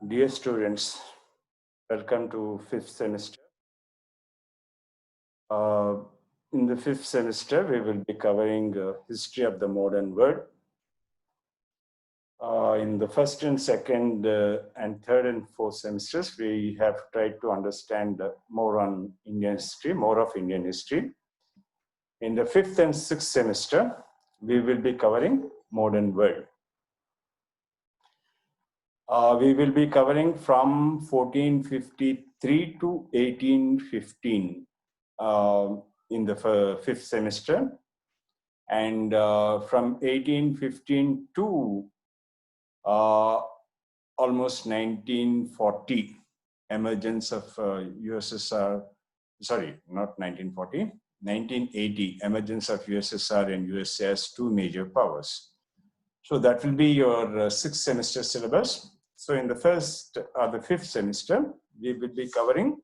Dear students, welcome to fifth semester. In the fifth semester, we will be covering history of the modern world. In the first and second and third and fourth semesters, we have tried to understand more on Indian history, more of Indian history. In the fifth and sixth semester, we will be covering modern world. We will be covering from 1453 to 1815 in the fifth semester, and from 1815 to almost 1940, emergence of USSR, sorry, not 1940, 1980, emergence of USSR and USA as two major powers. So that will be your sixth semester syllabus. So in the first or the fifth semester, we will be covering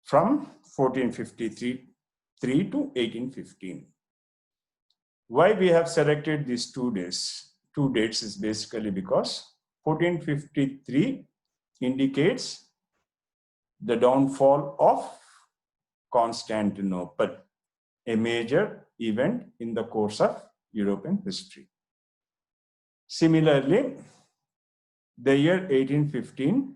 from 1453 to 1815. Why we have selected these two dates is basically because 1453 indicates the downfall of Constantinople, a major event in the course of European history. Similarly, the year 1815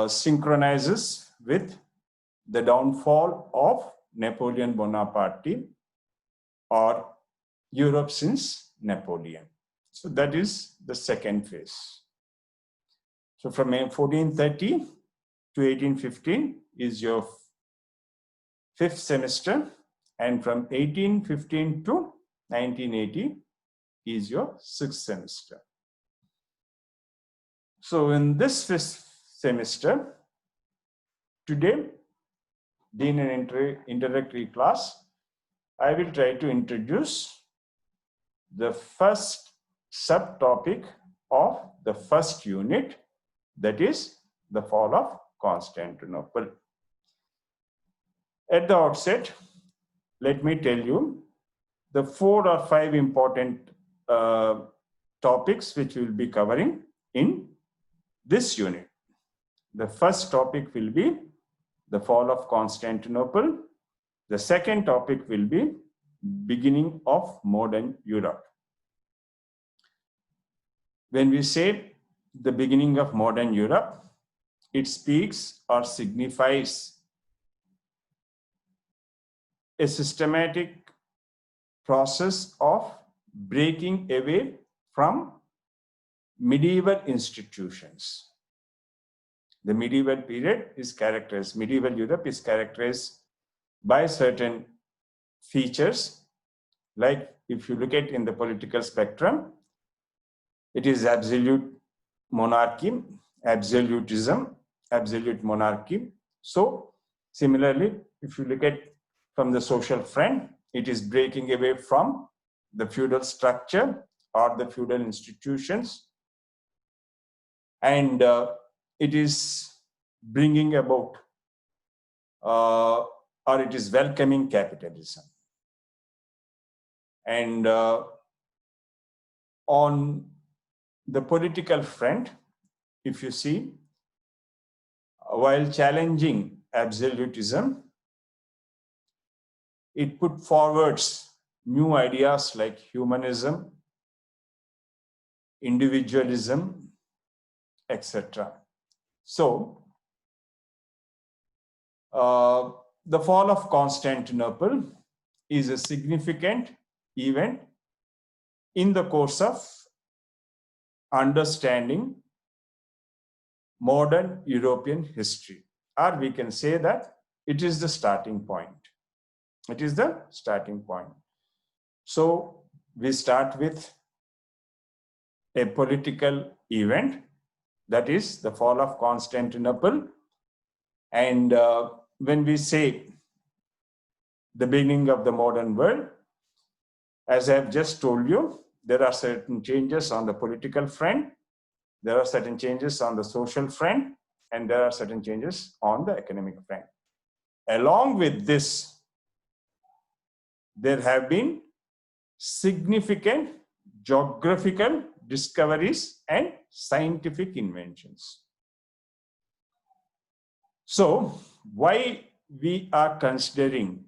synchronizes with the downfall of Napoleon Bonaparte, or Europe since Napoleon. So that is the second phase. So from 1430 to 1815 is your fifth semester, and from 1815 to 1980 is your sixth semester. So in this fifth semester, today, being an introductory class, I will try to introduce the first subtopic of the first unit, that is the fall of Constantinople. At the outset, let me tell you the 4 or 5 important topics which we will be covering in this unit. The first topic will be the fall of Constantinople. The second topic will be beginning of modern Europe. When we say the beginning of modern Europe, it speaks or signifies a systematic process of breaking away from medieval institutions. The medieval period is characterized, medieval Europe is characterized by certain features, like if you look at in the political spectrum, it is absolute monarchy, absolutism, absolute monarchy. So similarly, if you look at from the social front, it is breaking away from the feudal structure or the feudal institutions, and it is bringing about or it is welcoming capitalism. And on the political front, if you see, while challenging absolutism, it put forwards new ideas like humanism, individualism, etc. So, the fall of Constantinople is a significant event in the course of understanding modern European history, or we can say that it is the starting point. It is the starting point. So we start with a political event, that is the fall of Constantinople. And when we say the beginning of the modern world, as I have just told you, there are certain changes on the political front, there are certain changes on the social front, and there are certain changes on the economic front. Along with this, there have been significant geographical discoveries and scientific inventions. So, why we are considering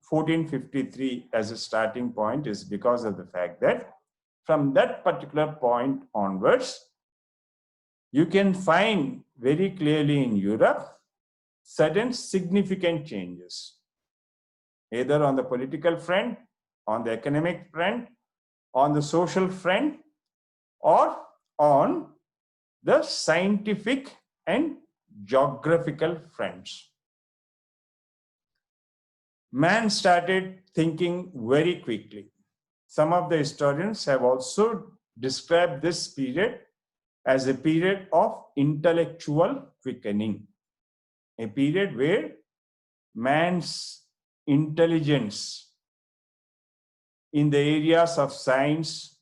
1453 as a starting point is because of the fact that from that particular point onwards, you can find very clearly in Europe certain significant changes, either on the political front, on the economic front, on the social front, or on the scientific and geographical fronts. Man started thinking very quickly. Some of the historians have also described this period as a period of intellectual quickening, a period where man's intelligence in the areas of science,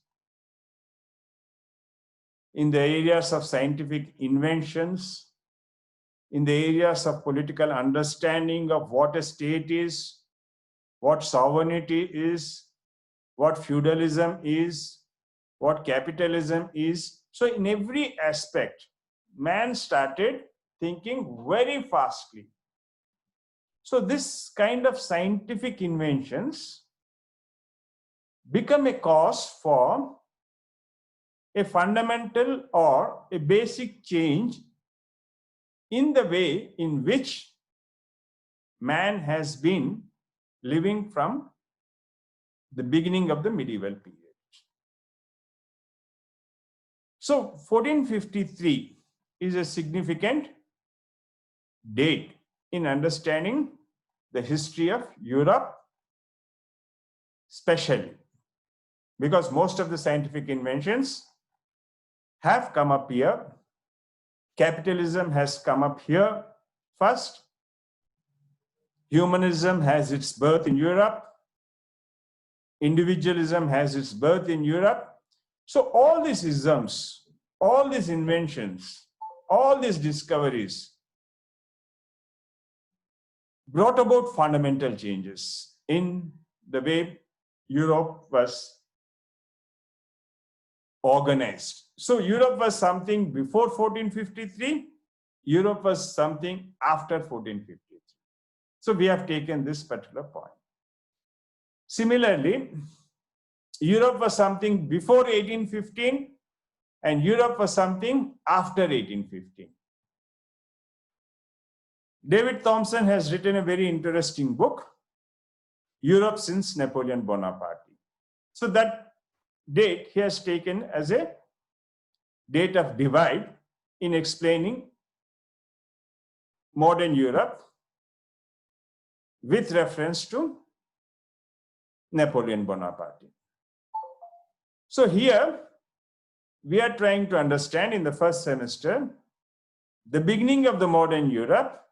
in the areas of scientific inventions, in the areas of political understanding of what a state is, what sovereignty is, what feudalism is, what capitalism is. So in every aspect, man started thinking very fastly. So this kind of scientific inventions become a cause for a fundamental or a basic change in the way in which man has been living from the beginning of the medieval period. So 1453 is a significant date in understanding the history of Europe, especially because most of the scientific inventions have come up here. Capitalism has come up here first. Humanism has its birth in Europe. Individualism has its birth in Europe. So all these isms, all these inventions, all these discoveries brought about fundamental changes in the way Europe was organized. So Europe was something before 1453, Europe was something after 1453. So we have taken this particular point. Similarly, Europe was something before 1815 and Europe was something after 1815. David Thompson has written a very interesting book, Europe since Napoleon Bonaparte. So that date he has taken as a date of divide in explaining modern Europe with reference to Napoleon Bonaparte. So here we are trying to understand in the first semester the beginning of the modern Europe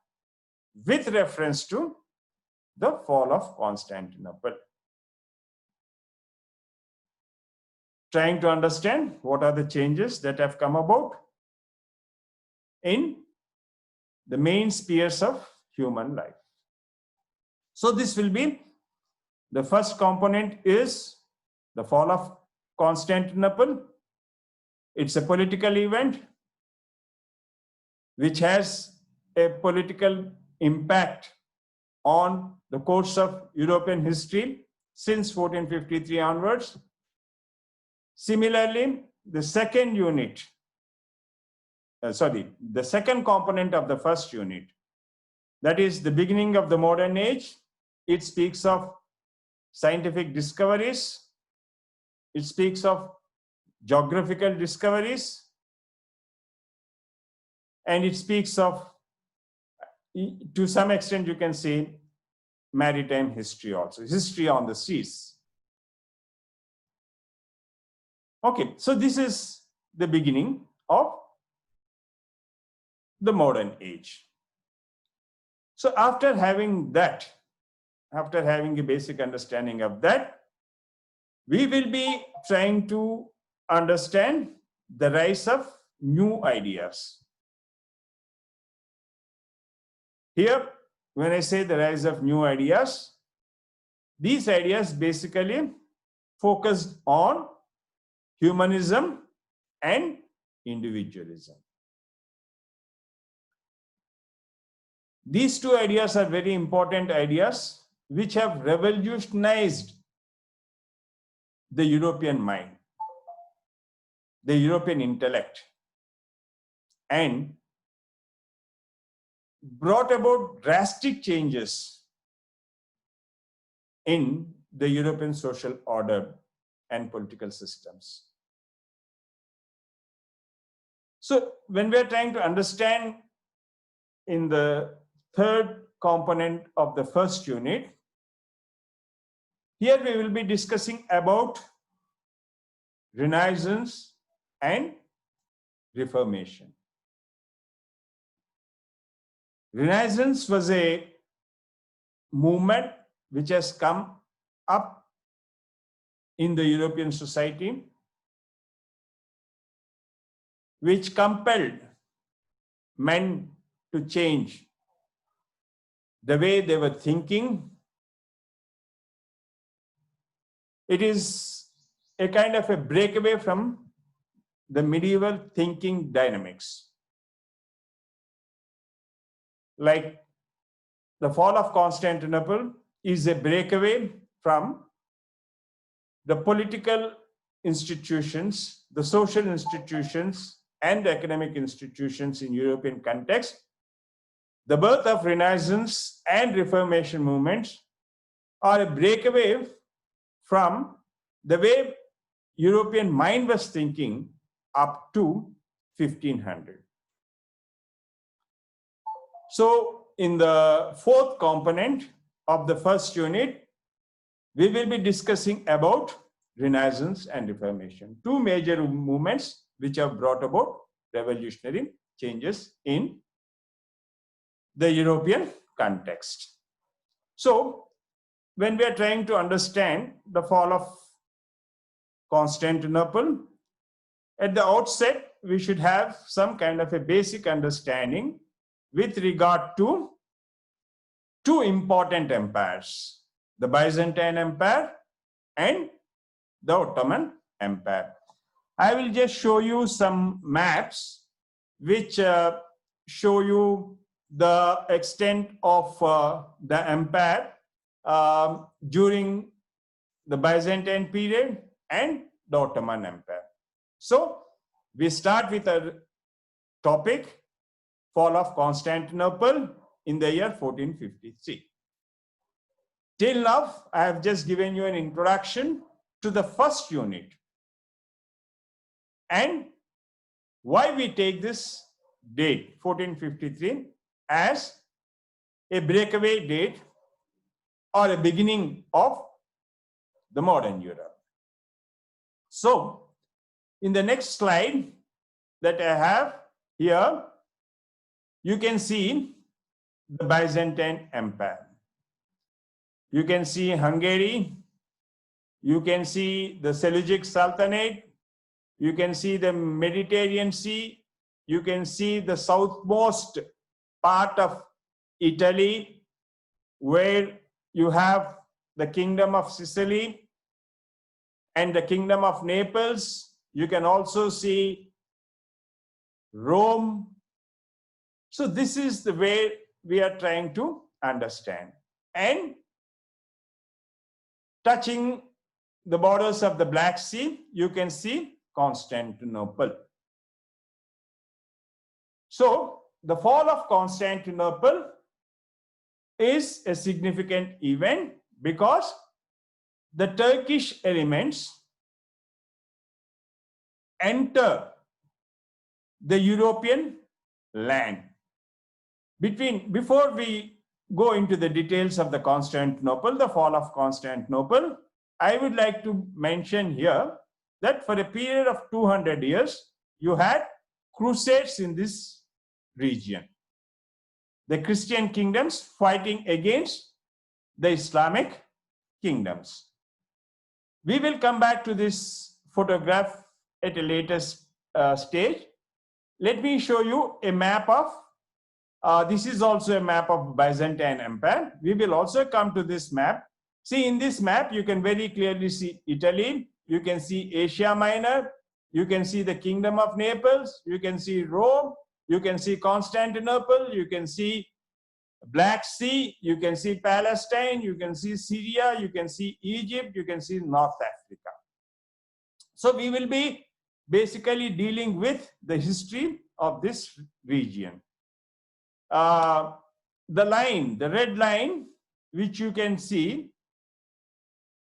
with reference to the fall of Constantinople. Trying to understand what are the changes that have come about in the main spheres of human life. So this will be the first component is the fall of Constantinople. It's a political event which has a political impact on the course of European history since 1453 onwards. Similarly, the second unit, the second component of the first unit, that is the beginning of the modern age. It speaks of scientific discoveries. It speaks of geographical discoveries. And it speaks of, to some extent, you can say, maritime history also, history on the seas. Okay, so this is the beginning of the modern age. So after having that, after having a basic understanding of that, we will be trying to understand the rise of new ideas. Here, when I say the rise of new ideas, these ideas basically focused on humanism and individualism. These two ideas are very important ideas which have revolutionized the European mind, the European intellect, and brought about drastic changes in the European social order and political systems. So when we are trying to understand in the third component of the first unit, here we will be discussing about Renaissance and Reformation. Renaissance was a movement which has come up in the European society, which compelled men to change the way they were thinking. It is a kind of a breakaway from the medieval thinking dynamics. Like the fall of Constantinople is a breakaway from the political institutions, the social institutions, and the academic institutions in European context. The birth of Renaissance and Reformation movements are a breakaway from the way European mind was thinking up to 1500. So in the fourth component of the first unit, we will be discussing about Renaissance and Reformation, two major movements which have brought about revolutionary changes in the European context. So when we are trying to understand the fall of Constantinople, at the outset, we should have some kind of a basic understanding with regard to two important empires, the Byzantine Empire and the Ottoman Empire. I will just show you some maps which show you the extent of the empire during the Byzantine period and the Ottoman Empire. So we start with a topic, fall of Constantinople in the year 1453. Till now, I have just given you an introduction to the first unit and why we take this date, 1453, as a breakaway date or a beginning of the modern Europe. So, in the next slide that I have here, you can see the Byzantine Empire. You can see Hungary. You can see the Seleucid Sultanate. You can see the Mediterranean Sea. You can see the southmost part of Italy, where you have the Kingdom of Sicily and the Kingdom of Naples. You can also see Rome. So this is the way we are trying to understand. And touching the borders of the Black Sea, you can see Constantinople. So the fall of Constantinople is a significant event because the Turkish elements enter the European land. Before we go into the details of the Constantinople, the fall of Constantinople, I would like to mention here that for a period of 200 years, you had crusades in this region. The Christian kingdoms fighting against the Islamic kingdoms. We will come back to this photograph at a later stage. Let me show you a map of, this is also a map of Byzantine Empire. We will also come to this map. See, in this map, you can very clearly see Italy. You can see Asia Minor. You can see the Kingdom of Naples, you can see Rome, you can see Constantinople, you can see Black Sea, you can see Palestine, you can see Syria, you can see Egypt, you can see North Africa. So we will be basically dealing with the history of this region. The line, the red line, which you can see,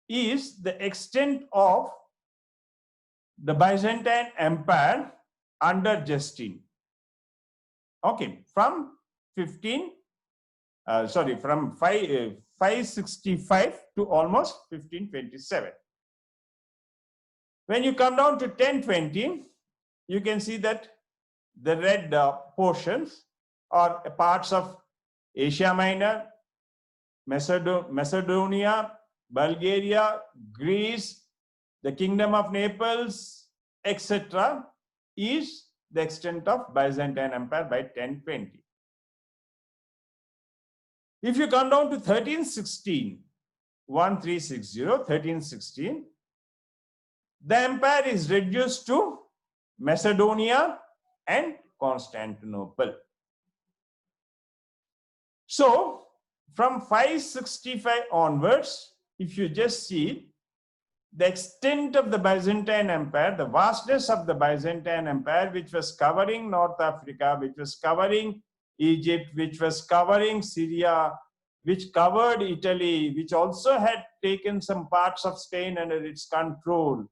is the extent of the Byzantine Empire under Justine. Okay, from 565 to almost 1527. When you come down to 1020, you can see that the red portions are parts of Asia Minor, Macedonia, Bulgaria, Greece, the Kingdom of Naples, etc. is the extent of Byzantine Empire by 1020. If you come down to 1316, 1316, the empire is reduced to Macedonia and Constantinople. So, from 565 onwards, if you just see the extent of the Byzantine Empire, the vastness of the Byzantine Empire, which was covering North Africa, which was covering Egypt, which was covering Syria, which covered Italy, which also had taken some parts of Spain under its control,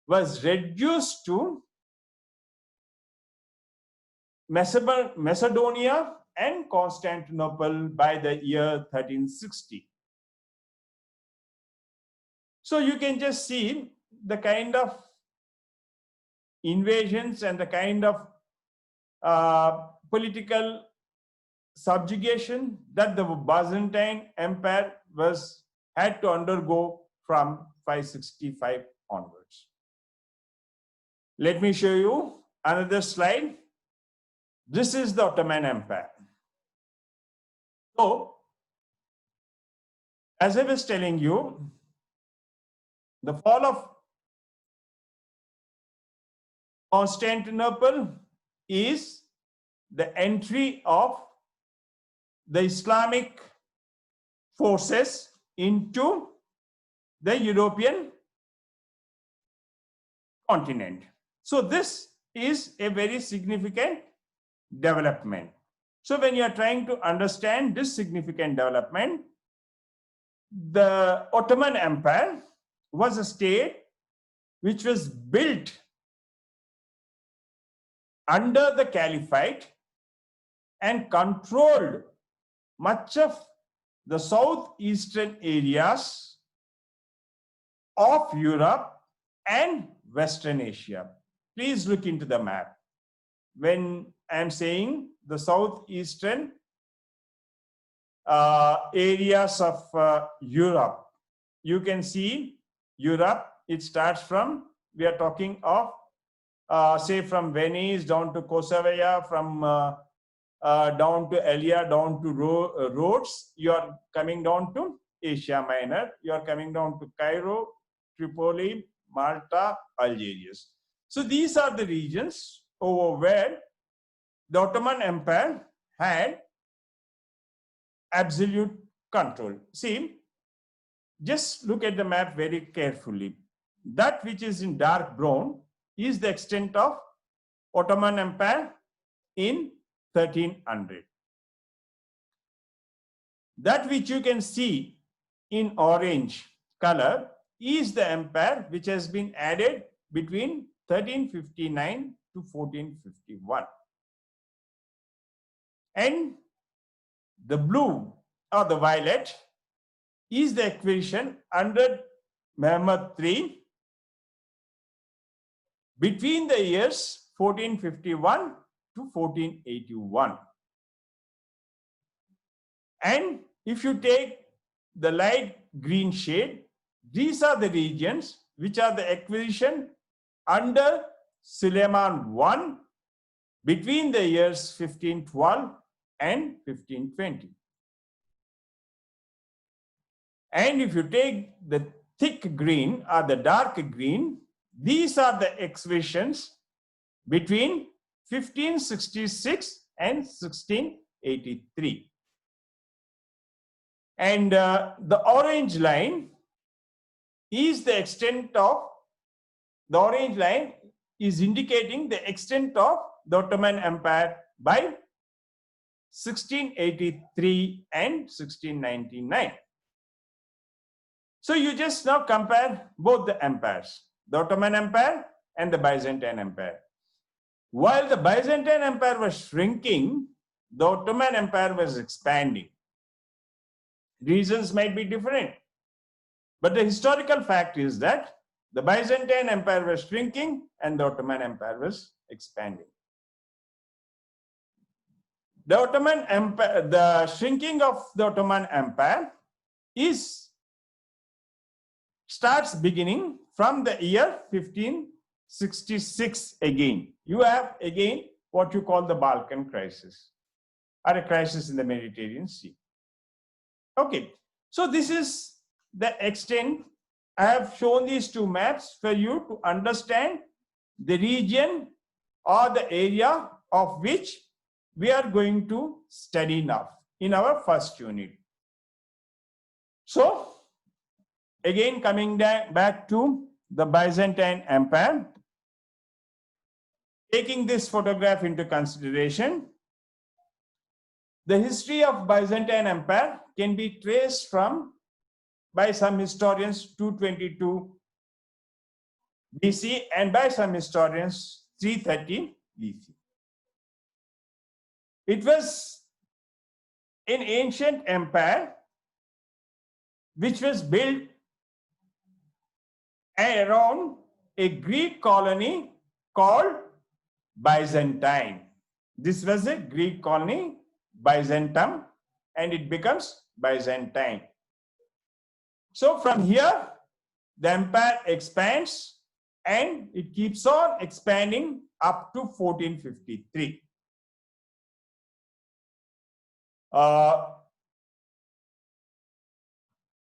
was reduced to Macedonia and Constantinople by the year 1360. So you can just see the kind of invasions and the kind of political subjugation that the Byzantine Empire had to undergo from 565 onwards. Let me show you another slide. This is the Ottoman Empire. So, as I was telling you, the fall of Constantinople is the entry of the Islamic forces into the European continent. So this is a very significant development. So when you are trying to understand this significant development, the Ottoman Empire was a state which was built under the Caliphate and controlled much of the southeastern areas of Europe and Western Asia. Please look into the map. When I'm saying the southeastern areas of Europe, you can see Europe, it starts from, we are talking of, say from Venice down to Kosovo, from down to Elia, down to Rhodes, you are coming down to Asia Minor, you are coming down to Cairo, Tripoli, Malta, Algeria. So these are the regions over where the Ottoman Empire had absolute control. See, just look at the map very carefully. That which is in dark brown is the extent of Ottoman Empire in 1300. That which you can see in orange color is the empire which has been added between 1359 to 1451. And the blue or the violet is the acquisition under Mehmed III between the years 1451 to 1481. And if you take the light green shade, these are the regions which are the acquisition under Suleiman I between the years 1512 and 1520. And if you take the thick green or the dark green, These are the exhibitions between 1566 and 1683. And the orange line is the extent of, the orange line is indicating the extent of the Ottoman Empire by 1683 and 1699. So you just now compare both the empires, the Ottoman Empire and the Byzantine Empire. While the Byzantine Empire was shrinking, the Ottoman Empire was expanding. Reasons might be different, but the historical fact is that the Byzantine Empire was shrinking and the Ottoman Empire was expanding. The Ottoman Empire, the shrinking of the Ottoman Empire starts beginning from the year 1566 again. You have again what you call the Balkan crisis, or a crisis in the Mediterranean Sea. Okay, so this is the extent. I have shown these two maps for you to understand the region or the area of which we are going to study now in our first unit. So, again coming back to the Byzantine Empire, taking this photograph into consideration, the history of Byzantine Empire can be traced from, by some historians, 222 BC and by some historians 330 BC. It was an ancient empire which was built around a Greek colony called Byzantine. This was a Greek colony, Byzantum, and it becomes Byzantine. So from here, the empire expands and it keeps on expanding up to 1453.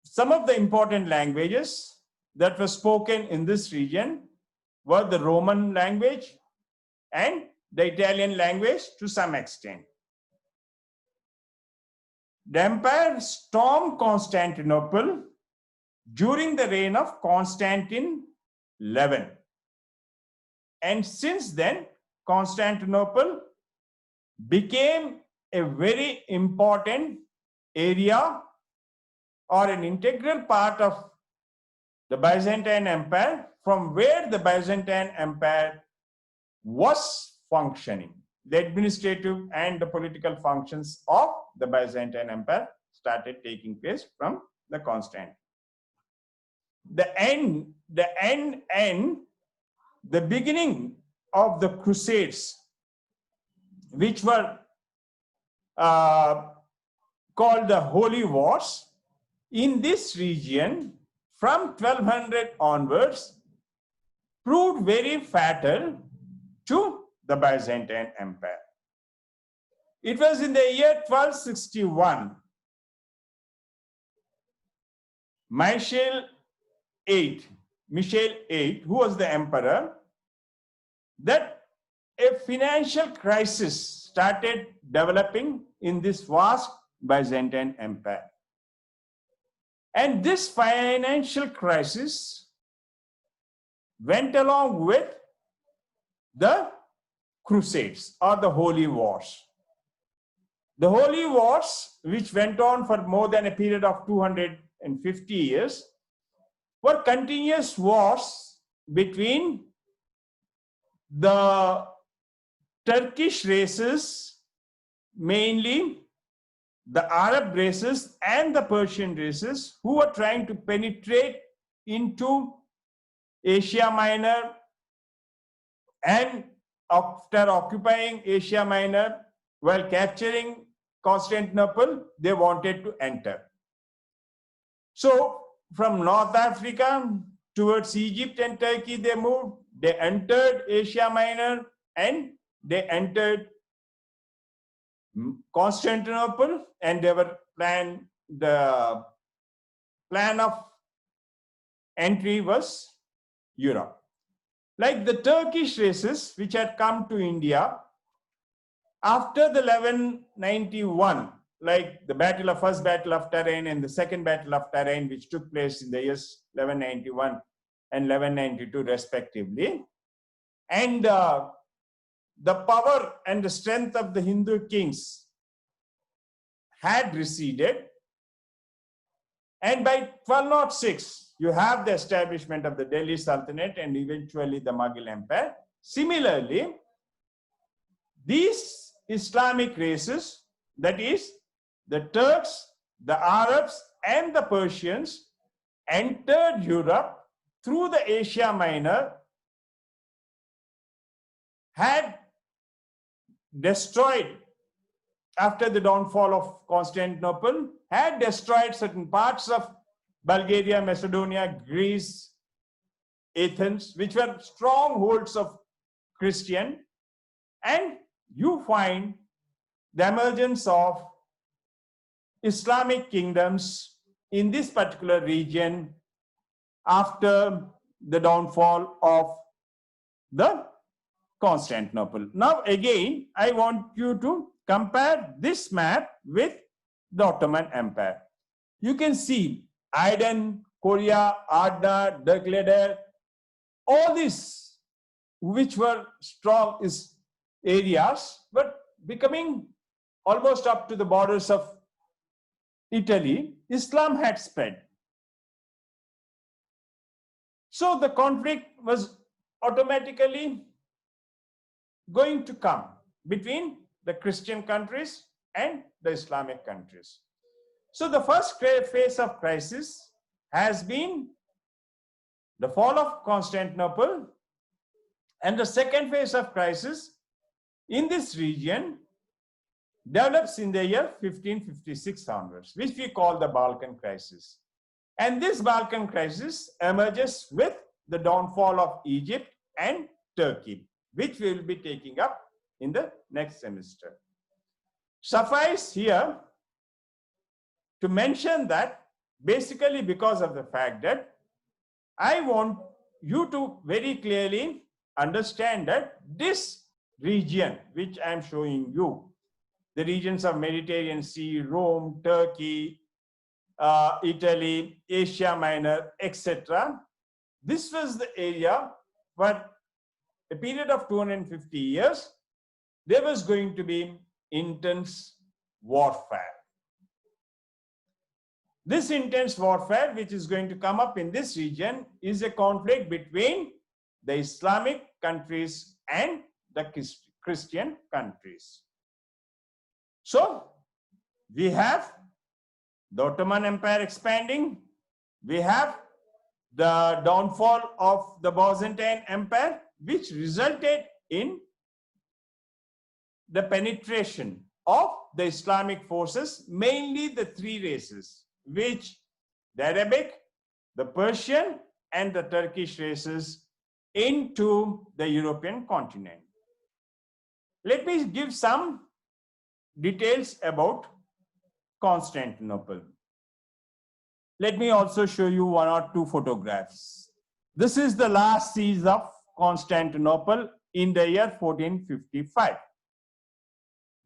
Some of the important languages that were spoken in this region were the Roman language and the Italian language to some extent. The empire stormed Constantinople during the reign of Constantine XI. And since then, Constantinople became a very important area or an integral part of the Byzantine Empire, from where the Byzantine Empire was functioning. The administrative and the political functions of the Byzantine Empire started taking place from the Constantine. The beginning of the Crusades, which were called the Holy Wars, in this region from 1200 onwards proved very fatal to the Byzantine Empire. It was in the year 1261, Michael VIII, who was the emperor, that a financial crisis started developing in this vast Byzantine Empire. And this financial crisis went along with the Crusades or the Holy Wars. The Holy Wars, which went on for more than a period of 250 years, were continuous wars between the Turkish races, mainly the Arab races and the Persian races, who were trying to penetrate into Asia Minor, and after occupying Asia Minor while capturing Constantinople, they wanted to enter. So from North Africa towards Egypt and Turkey they moved. They entered Asia Minor and they entered Constantinople, and they were the plan of entry was Europe. like the Turkish races which had come to India after the 1191, like the first battle of Tarain and the second battle of Tarain, which took place in the years 1191 and 1192 respectively. And the power and the strength of the Hindu kings had receded. And by 1206, you have the establishment of the Delhi Sultanate and eventually the Mughal Empire. Similarly, these Islamic races, that is, the Turks, the Arabs, and the Persians, entered Europe through the Asia Minor, had destroyed, after the downfall of Constantinople, had destroyed certain parts of Bulgaria, Macedonia, Greece, Athens, which were strongholds of Christian, and you find the emergence of Islamic kingdoms in this particular region after the downfall of the Constantinople. Now again, I want you to compare this map with the Ottoman Empire. You can see Aydin, Korea, Adna, Derkleder, all these which were strong areas, but becoming almost up to the borders of Italy, Islam had spread. So the conflict was automatically going to come between the Christian countries and the Islamic countries. So the first phase of crisis has been the fall of Constantinople, and the second phase of crisis in this region develops in the year 1556 onwards, which we call the Balkan crisis. And this Balkan crisis emerges with the downfall of Egypt and Turkey, which we will be taking up in the next semester. Suffice here to mention that basically because of the fact that I want you to very clearly understand that this region which I am showing you, the regions of Mediterranean Sea, Rome, Turkey, Italy, Asia Minor, etc. This was the area where a period of 250 years, there was going to be intense warfare. This intense warfare, which is going to come up in this region, is a conflict between the Islamic countries and the Christian countries. So, we have the Ottoman Empire expanding, we have the downfall of the Byzantine Empire, which resulted in the penetration of the Islamic forces, mainly the three races, which the Arabic, the Persian, and the Turkish races into the European continent. Let me give some details about Constantinople. Let me also show you one or two photographs. This is the last siege of Constantinople in the year 1455.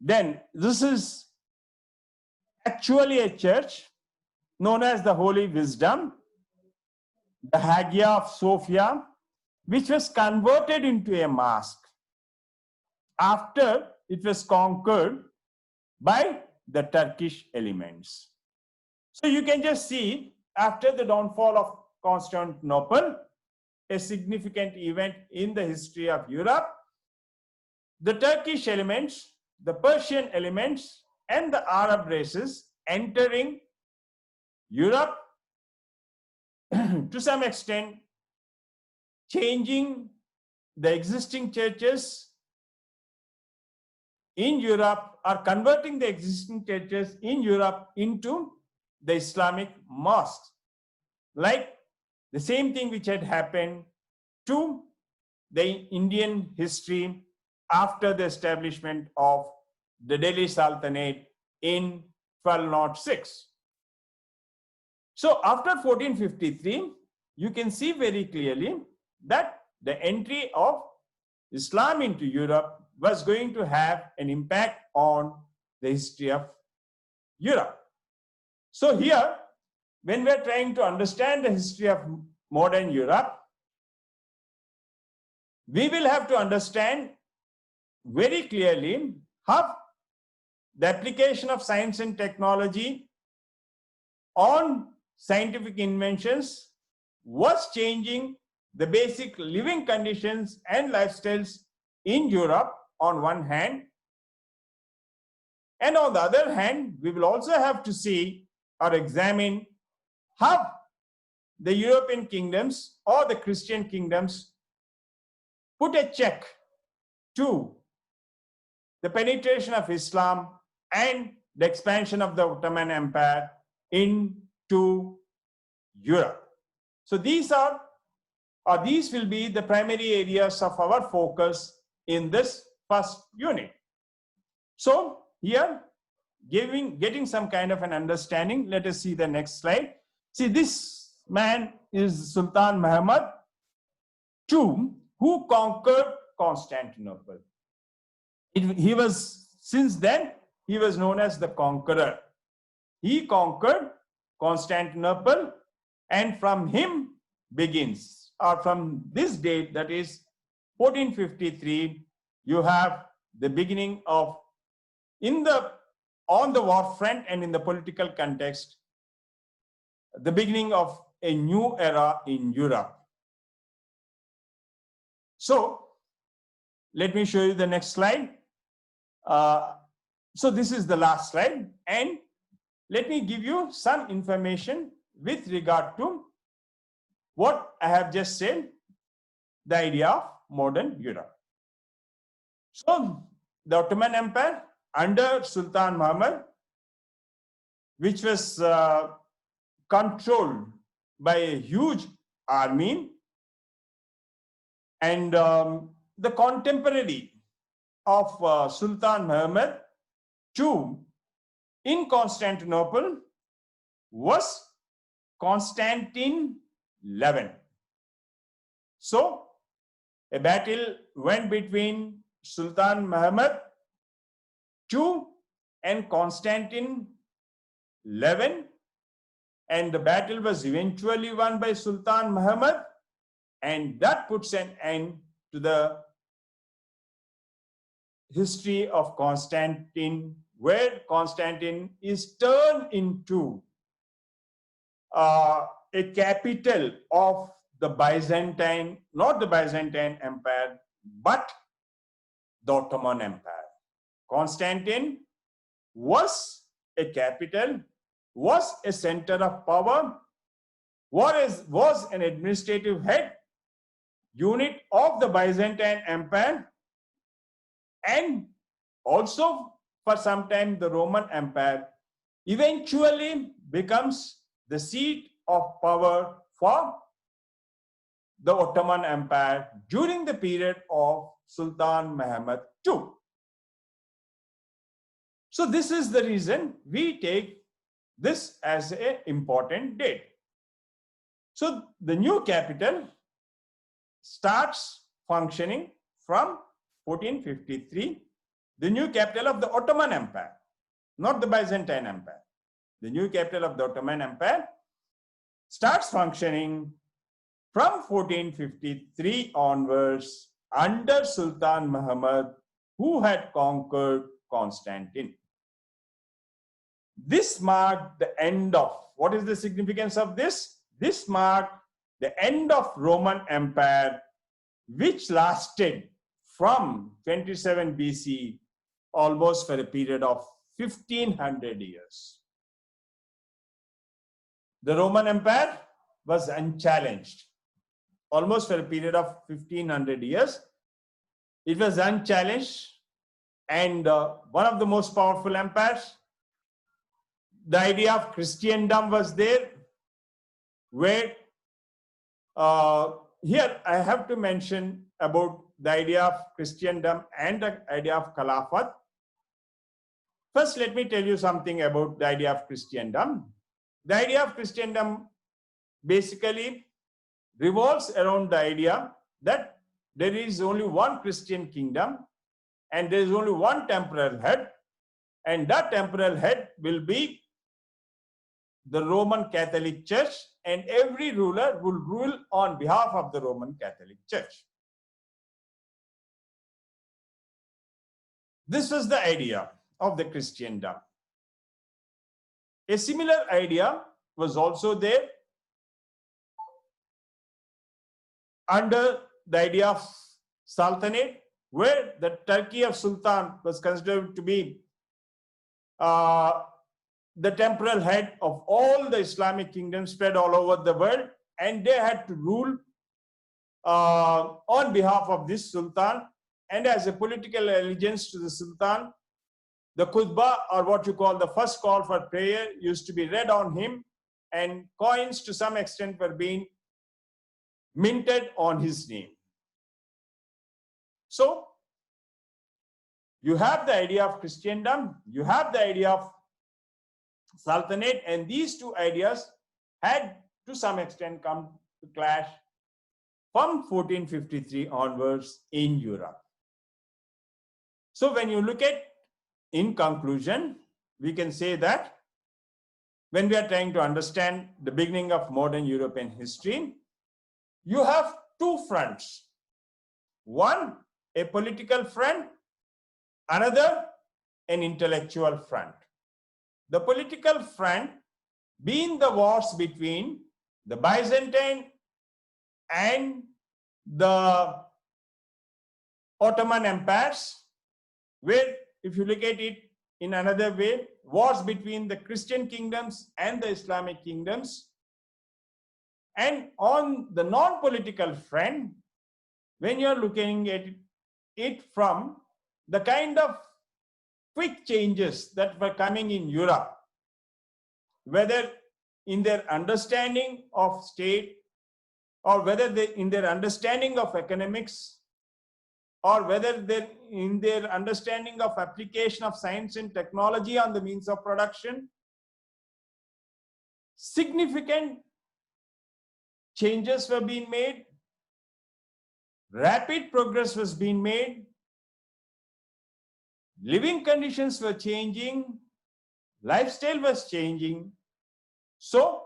Then this is actually a church known as the Holy Wisdom, the Hagia of Sophia, which was converted into a mosque after it was conquered by the Turkish elements. So you can just see, after the downfall of Constantinople, a significant event in the history of Europe, the Turkish elements, the Persian elements, and the Arab races entering Europe, to some extent changing the existing churches in Europe, or converting the existing churches in Europe into the Islamic mosques, like the same thing which had happened to the Indian history after the establishment of the Delhi Sultanate in 1206. So after 1453, you can see very clearly that the entry of Islam into Europe was going to have an impact on the history of Europe. So here, when we're trying to understand the history of modern Europe, we will have to understand very clearly how the application of science and technology on scientific inventions was changing the basic living conditions and lifestyles in Europe on one hand. And on the other hand, we will also have to see or examine how the European kingdoms or the Christian kingdoms put a check to the penetration of Islam and the expansion of the Ottoman Empire into Europe. So these will be the primary areas of our focus in this first unit. So here, getting some kind of an understanding, let us see the next slide. See, this man is Sultan Muhammad II, who conquered Constantinople. Since then, he was known as the conqueror. He conquered Constantinople, and from him begins, or from this date, that is 1453, you have the beginning of, on the war front and in the political context, the beginning of a new era in Europe. So let me show you the next slide. So this is the last slide, and let me give you some information with regard to what I have just said, the idea of modern Europe. So the Ottoman Empire under Sultan Muhammad, which was controlled by a huge army, and the contemporary of Sultan Muhammad II in Constantinople was Constantine XI. So a battle went between Sultan Muhammad II and Constantine XI, and the battle was eventually won by Sultan Muhammad, and that puts an end to the history of Constantine, where Constantine is turned into a capital of the Byzantine, not the Byzantine Empire, but the Ottoman Empire. Constantine was a capital, was a center of power, was an administrative head unit of the Byzantine Empire, and also for some time the Roman Empire eventually becomes the seat of power for the Ottoman Empire during the period of Sultan Muhammad II. So this is the reason we take this as an important date. So the new capital starts functioning from 1453, the new capital of the Ottoman Empire, not the Byzantine Empire. The new capital of the Ottoman Empire starts functioning from 1453 onwards under Sultan Muhammad, who had conquered Constantine. This marked the end of, what is the significance of this? This marked the end of Roman Empire, which lasted from 27 BC almost for a period of 1500 years. The Roman Empire was unchallenged almost for a period of 1500 years. It was unchallenged, and one of the most powerful empires. The idea of Christendom was there, where here I have to mention about the idea of Christendom and the idea of Caliphate. First, let me tell you something about the idea of Christendom. The idea of Christendom basically revolves around the idea that there is only one Christian kingdom and there is only one temporal head, and that temporal head will be the Roman Catholic Church, and every ruler will rule on behalf of the Roman Catholic Church. This was the idea of the Christendom. A similar idea was also there under the idea of Sultanate, where the Turkey of Sultan was considered to be the temporal head of all the Islamic kingdoms spread all over the world, and they had to rule on behalf of this Sultan, and as a political allegiance to the Sultan, the khutbah, or what you call the first call for prayer, used to be read on him, and coins to some extent were being minted on his name. So you have the idea of Christendom, you have the idea of Sultanate, and these two ideas had to some extent come to clash from 1453 onwards in Europe. So when you look at, in conclusion, we can say that when we are trying to understand the beginning of modern European history, you have two fronts. One, a political front, another, an intellectual front. The political front being the wars between the Byzantine and the Ottoman empires, where, if you look at it in another way, wars between the Christian kingdoms and the Islamic kingdoms. And on the non-political front, when you're looking at it from the kind of quick changes that were coming in Europe, whether in their understanding of state, or whether they in their understanding of economics, or whether they in their understanding of application of science and technology on the means of production, significant changes were being made, rapid progress was being made, living conditions were changing, lifestyle was changing. So,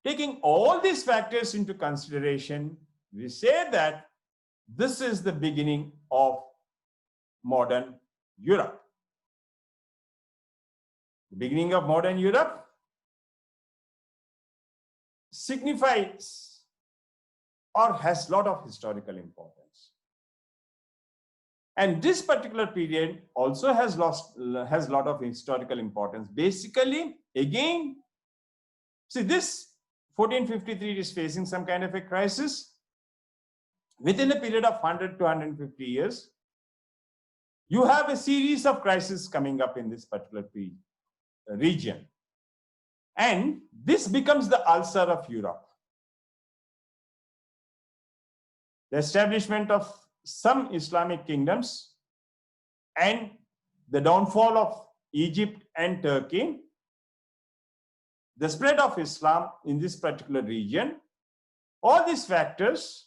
taking all these factors into consideration, we say that this is the beginning of modern Europe. The beginning of modern Europe signifies or has a lot of historical importance. And this particular period also has a lot of historical importance. Basically, again, see, this 1453 is facing some kind of a crisis. Within a period of 100 to 150 years, you have a series of crises coming up in this particular region. And this becomes the ulcer of Europe. The establishment of some Islamic kingdoms and the downfall of Egypt and Turkey, the spread of Islam in this particular region, all these factors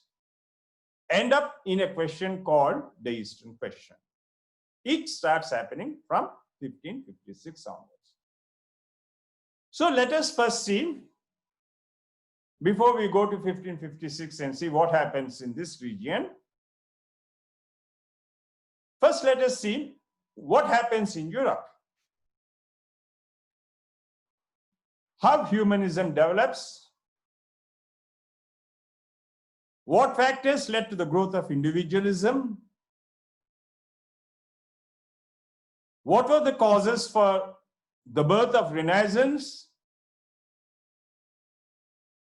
end up in a question called the Eastern Question. It starts happening from 1556 onwards. So let us first see, before we go to 1556 and see what happens in this region, first let us see what happens in Europe. How humanism develops, what factors led to the growth of individualism, what were the causes for the birth of Renaissance,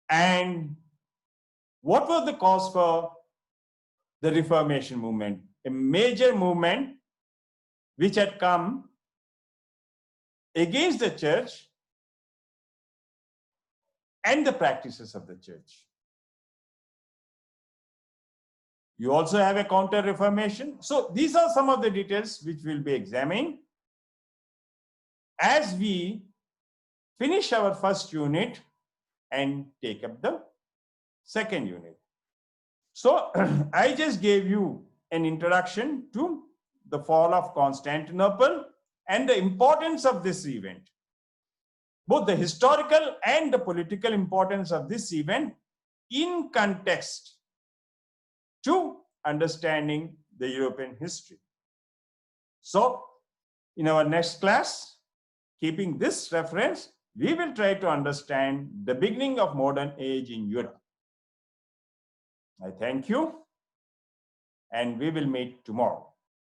and what was the cause for the Reformation movement, a major movement which had come against the church and the practices of the church. You also have a counter-reformation. So these are some of the details which we'll be examining as we finish our first unit and take up the second unit. So I just gave you an introduction to the fall of Constantinople and the importance of this event, both the historical and the political importance of this event in context to understanding the European history. So in our next class, keeping this reference, we will try to understand the beginning of modern age in Europe. I thank you, and we will meet tomorrow.